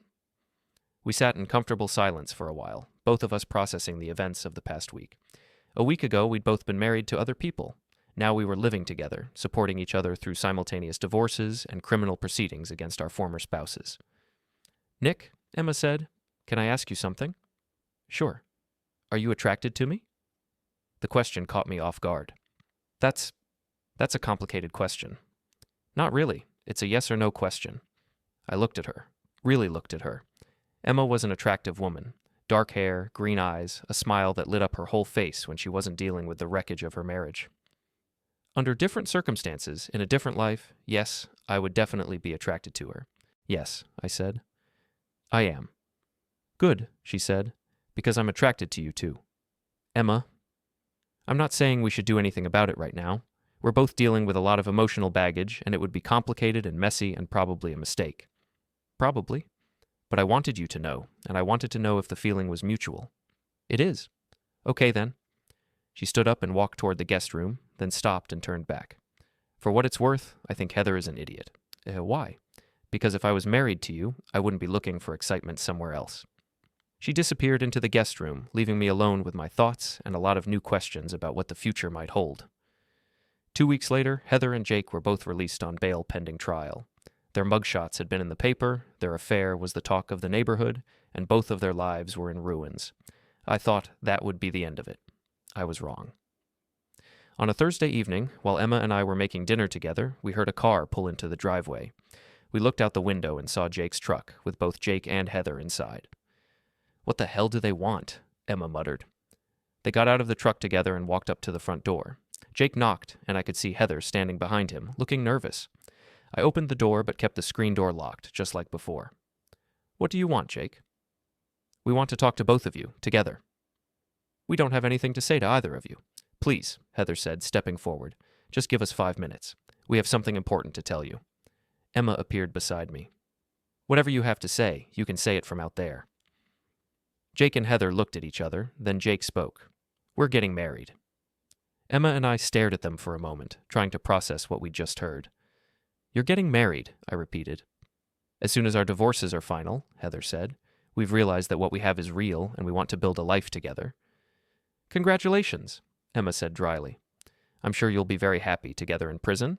We sat in comfortable silence for a while, both of us processing the events of the past week. A week ago, we'd both been married to other people. Now we were living together, supporting each other through simultaneous divorces and criminal proceedings against our former spouses. Nick, Emma said, can I ask you something? Sure. Are you attracted to me? The question caught me off guard. That's a complicated question. Not really. It's a yes or no question. I looked at her, really looked at her. Emma was an attractive woman. Dark hair, green eyes, a smile that lit up her whole face when she wasn't dealing with the wreckage of her marriage. Under different circumstances, in a different life, yes, I would definitely be attracted to her. Yes, I said. I am. Good, she said, because I'm attracted to you too. Emma, I'm not saying we should do anything about it right now. We're both dealing with a lot of emotional baggage, and it would be complicated and messy and probably a mistake. Probably. But I wanted you to know, and I wanted to know if the feeling was mutual. It is. Okay, then. She stood up and walked toward the guest room, then stopped and turned back. For what it's worth, I think Heather is an idiot. Why? Because if I was married to you, I wouldn't be looking for excitement somewhere else. She disappeared into the guest room, leaving me alone with my thoughts and a lot of new questions about what the future might hold. 2 weeks later, Heather and Jake were both released on bail pending trial. Their mugshots had been in the paper, their affair was the talk of the neighborhood, and both of their lives were in ruins. I thought that would be the end of it. I was wrong. On a Thursday evening, while Emma and I were making dinner together, we heard a car pull into the driveway. We looked out the window and saw Jake's truck, with both Jake and Heather inside. What the hell do they want? Emma muttered. They got out of the truck together and walked up to the front door. Jake knocked, and I could see Heather standing behind him, looking nervous. I opened the door but kept the screen door locked, just like before. What do you want, Jake? We want to talk to both of you, together. We don't have anything to say to either of you. Please, Heather said, stepping forward. Just give us 5 minutes. We have something important to tell you. Emma appeared beside me. Whatever you have to say, you can say it from out there. Jake and Heather looked at each other, then Jake spoke. We're getting married. Emma and I stared at them for a moment, trying to process what we'd just heard. You're getting married, I repeated. As soon as our divorces are final, Heather said. We've realized that what we have is real, and we want to build a life together. Congratulations, Emma said dryly. I'm sure you'll be very happy together in prison.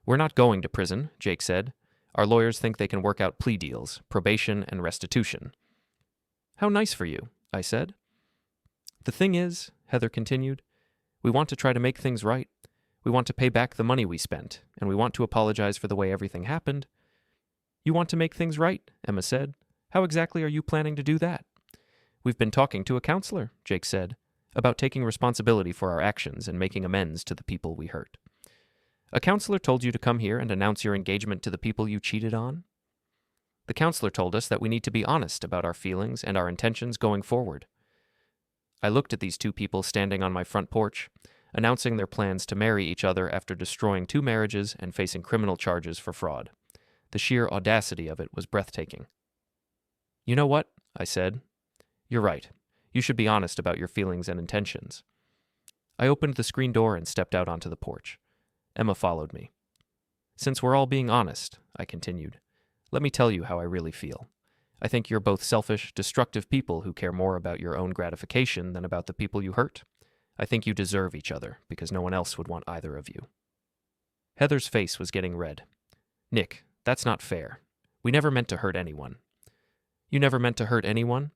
We're not going to prison, Jake said. Our lawyers think they can work out plea deals, probation, and restitution. How nice for you, I said. The thing is, Heather continued, we want to try to make things right. We want to pay back the money we spent, and we want to apologize for the way everything happened. You want to make things right, Emma said. How exactly are you planning to do that? We've been talking to a counselor, Jake said, about taking responsibility for our actions and making amends to the people we hurt. A counselor told you to come here and announce your engagement to the people you cheated on? The counselor told us that we need to be honest about our feelings and our intentions going forward. I looked at these two people standing on my front porch, announcing their plans to marry each other after destroying 2 marriages and facing criminal charges for fraud. The sheer audacity of it was breathtaking. You know what? I said. You're right. You should be honest about your feelings and intentions. I opened the screen door and stepped out onto the porch. Emma followed me. Since we're all being honest, I continued, let me tell you how I really feel. I think you're both selfish, destructive people who care more about your own gratification than about the people you hurt. I think you deserve each other, because no one else would want either of you. Heather's face was getting red. Nick, that's not fair. We never meant to hurt anyone. You never meant to hurt anyone?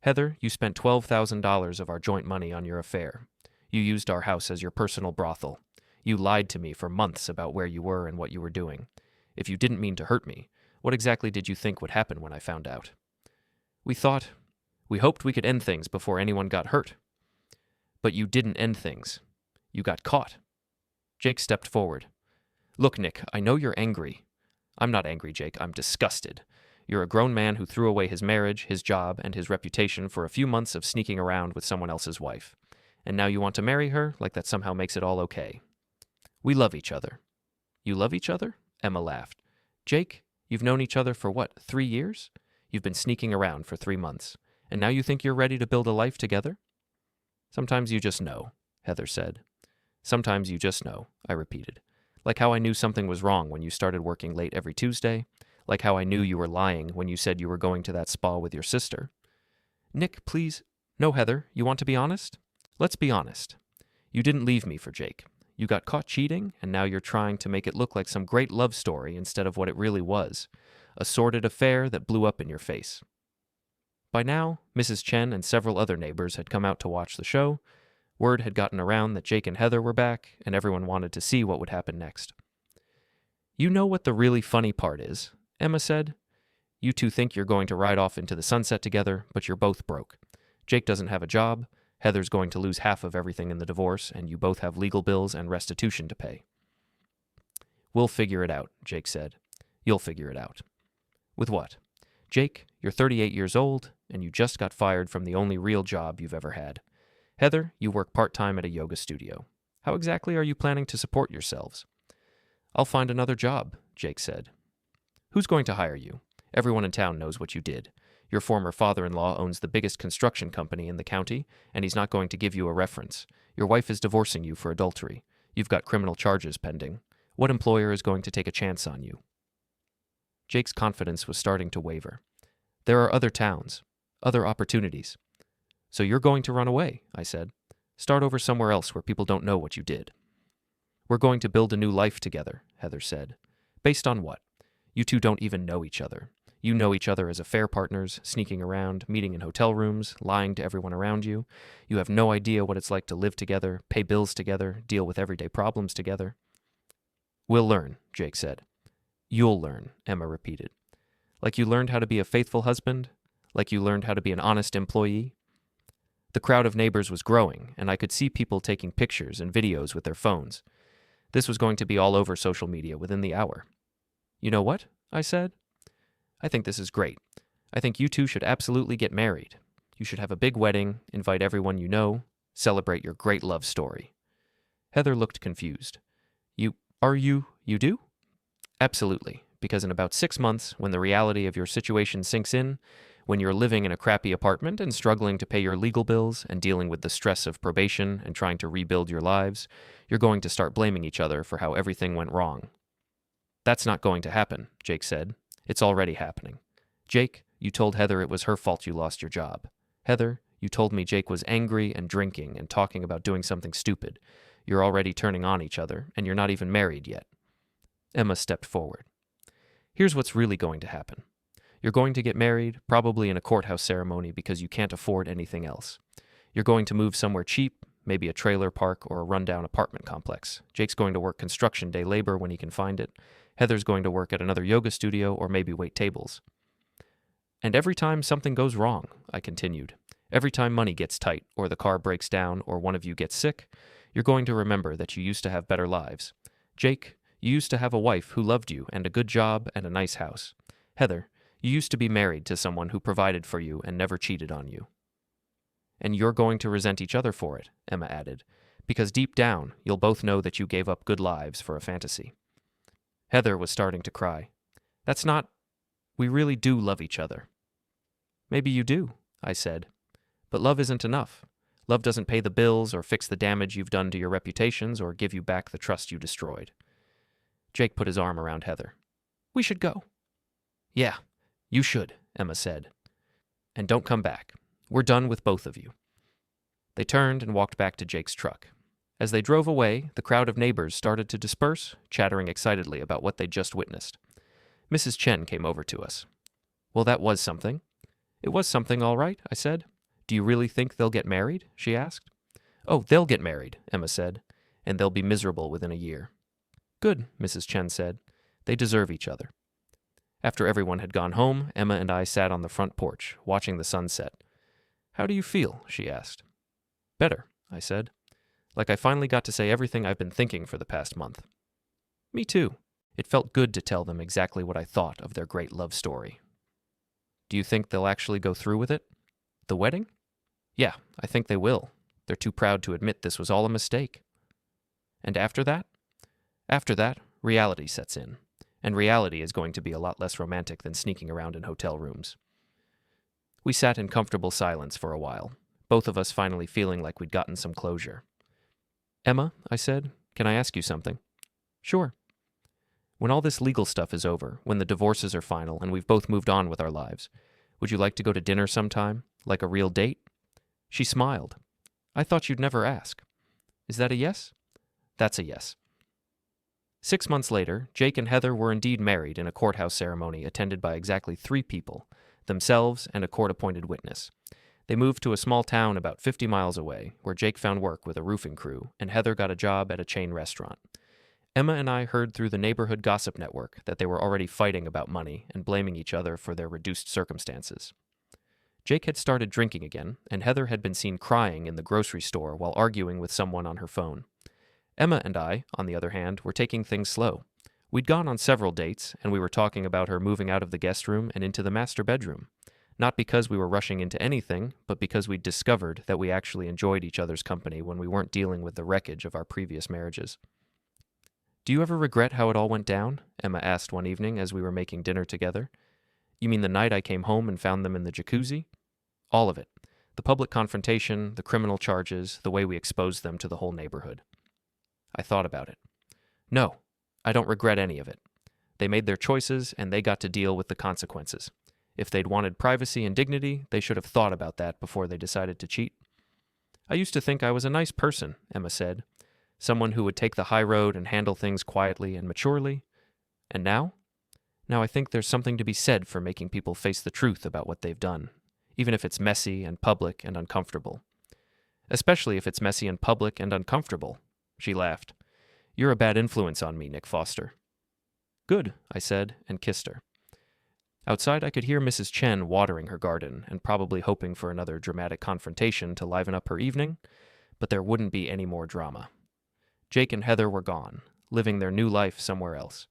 Heather, you spent $12,000 of our joint money on your affair. You used our house as your personal brothel. You lied to me for months about where you were and what you were doing. If you didn't mean to hurt me, what exactly did you think would happen when I found out? We hoped we could end things before anyone got hurt. But you didn't end things. You got caught. Jake stepped forward. Look, Nick, I know you're angry. I'm not angry, Jake. I'm disgusted. You're a grown man who threw away his marriage, his job, and his reputation for a few months of sneaking around with someone else's wife. And now you want to marry her like that somehow makes it all okay. We love each other. You love each other? Emma laughed. Jake, you've known each other for what, 3 years? You've been sneaking around for 3 months. And now you think you're ready to build a life together? Sometimes you just know, Heather said. Sometimes you just know, I repeated. Like how I knew something was wrong when you started working late every Tuesday. Like how I knew you were lying when you said you were going to that spa with your sister. Nick, please. No, Heather, you want to be honest? Let's be honest. You didn't leave me for Jake. You got caught cheating, and now you're trying to make it look like some great love story instead of what it really was, a sordid affair that blew up in your face. By now, Mrs. Chen and several other neighbors had come out to watch the show. Word had gotten around that Jake and Heather were back, and everyone wanted to see what would happen next. You know what the really funny part is, Emma said. You two think you're going to ride off into the sunset together, but you're both broke. Jake doesn't have a job. Heather's going to lose half of everything in the divorce, and you both have legal bills and restitution to pay. We'll figure it out, Jake said. You'll figure it out. With what? Jake, you're 38 years old, and you just got fired from the only real job you've ever had. Heather, you work part-time at a yoga studio. How exactly are you planning to support yourselves? I'll find another job, Jake said. Who's going to hire you? Everyone in town knows what you did. Your former father-in-law owns the biggest construction company in the county, and he's not going to give you a reference. Your wife is divorcing you for adultery. You've got criminal charges pending. What employer is going to take a chance on you? Jake's confidence was starting to waver. There are other towns, other opportunities. So you're going to run away, I said. Start over somewhere else where people don't know what you did. We're going to build a new life together, Heather said. Based on what? You two don't even know each other. You know each other as affair partners, sneaking around, meeting in hotel rooms, lying to everyone around you. You have no idea what it's like to live together, pay bills together, deal with everyday problems together. We'll learn, Jake said. You'll learn, Emma repeated. Like you learned how to be a faithful husband? Like you learned how to be an honest employee? The crowd of neighbors was growing, and I could see people taking pictures and videos with their phones. This was going to be all over social media within the hour. You know what? I said. I think this is great. I think you two should absolutely get married. You should have a big wedding, invite everyone you know, celebrate your great love story. Heather looked confused. You do? Absolutely, because in about 6 months, when the reality of your situation sinks in, when you're living in a crappy apartment and struggling to pay your legal bills and dealing with the stress of probation and trying to rebuild your lives, you're going to start blaming each other for how everything went wrong. That's not going to happen, Jake said. It's already happening. Jake, you told Heather it was her fault you lost your job. Heather, you told me Jake was angry and drinking and talking about doing something stupid. You're already turning on each other, and you're not even married yet. Emma stepped forward. Here's what's really going to happen. You're going to get married, probably in a courthouse ceremony because you can't afford anything else. You're going to move somewhere cheap, maybe a trailer park or a rundown apartment complex. Jake's going to work construction day labor when he can find it. Heather's going to work at another yoga studio or maybe wait tables. And every time something goes wrong, I continued, every time money gets tight or the car breaks down or one of you gets sick, you're going to remember that you used to have better lives. Jake, you used to have a wife who loved you and a good job and a nice house. Heather, you used to be married to someone who provided for you and never cheated on you. And you're going to resent each other for it, Emma added, because deep down, you'll both know that you gave up good lives for a fantasy. Heather was starting to cry. That's not... We really do love each other. Maybe you do, I said. But love isn't enough. Love doesn't pay the bills or fix the damage you've done to your reputations or give you back the trust you destroyed. Jake put his arm around Heather. We should go. Yeah, you should, Emma said. And don't come back. We're done with both of you. They turned and walked back to Jake's truck. As they drove away, the crowd of neighbors started to disperse, chattering excitedly about what they'd just witnessed. Mrs. Chen came over to us. Well, that was something. It was something, all right, I said. Do you really think they'll get married? She asked. Oh, they'll get married, Emma said, and they'll be miserable within a year. Good, Mrs. Chen said. They deserve each other. After everyone had gone home, Emma and I sat on the front porch, watching the sunset. How do you feel? She asked. Better, I said. Like I finally got to say everything I've been thinking for the past month. Me too. It felt good to tell them exactly what I thought of their great love story. Do you think they'll actually go through with it? The wedding? Yeah, I think they will. They're too proud to admit this was all a mistake. And after that? After that, reality sets in. And reality is going to be a lot less romantic than sneaking around in hotel rooms. We sat in comfortable silence for a while, both of us finally feeling like we'd gotten some closure. Emma, I said, can I ask you something? Sure. When all this legal stuff is over, when the divorces are final and we've both moved on with our lives, would you like to go to dinner sometime, like a real date? She smiled. I thought you'd never ask. Is that a yes? That's a yes. 6 months later, Jake and Heather were indeed married in a courthouse ceremony attended by exactly 3 people, themselves and a court-appointed witness. They moved to a small town about 50 miles away, where Jake found work with a roofing crew, and Heather got a job at a chain restaurant. Emma and I heard through the neighborhood gossip network that they were already fighting about money and blaming each other for their reduced circumstances. Jake had started drinking again, and Heather had been seen crying in the grocery store while arguing with someone on her phone. Emma and I, on the other hand, were taking things slow. We'd gone on several dates, and we were talking about her moving out of the guest room and into the master bedroom. Not because we were rushing into anything, but because we'd discovered that we actually enjoyed each other's company when we weren't dealing with the wreckage of our previous marriages. "Do you ever regret how it all went down?" Emma asked one evening as we were making dinner together. "You mean the night I came home and found them in the jacuzzi?" "All of it. The public confrontation, the criminal charges, the way we exposed them to the whole neighborhood." I thought about it. "No, I don't regret any of it. They made their choices, and they got to deal with the consequences. If they'd wanted privacy and dignity, they should have thought about that before they decided to cheat." "I used to think I was a nice person," Emma said. "Someone who would take the high road and handle things quietly and maturely. And now? Now I think there's something to be said for making people face the truth about what they've done, even if it's messy and public and uncomfortable. Especially if it's messy and public and uncomfortable." She laughed. "You're a bad influence on me, Nick Foster." "Good," I said, and kissed her. Outside, I could hear Mrs. Chen watering her garden and probably hoping for another dramatic confrontation to liven up her evening, but there wouldn't be any more drama. Jake and Heather were gone, living their new life somewhere else.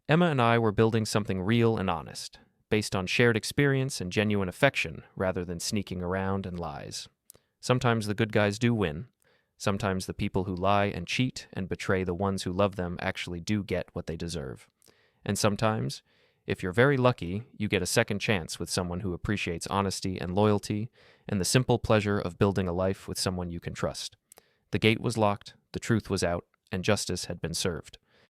Emma and I were building something real and honest, based on shared experience and genuine affection rather than sneaking around and lies. Sometimes the good guys do win. Sometimes the people who lie and cheat and betray the ones who love them actually do get what they deserve. And sometimes, if you're very lucky, you get a second chance with someone who appreciates honesty and loyalty and the simple pleasure of building a life with someone you can trust. The gate was locked, the truth was out, and justice had been served.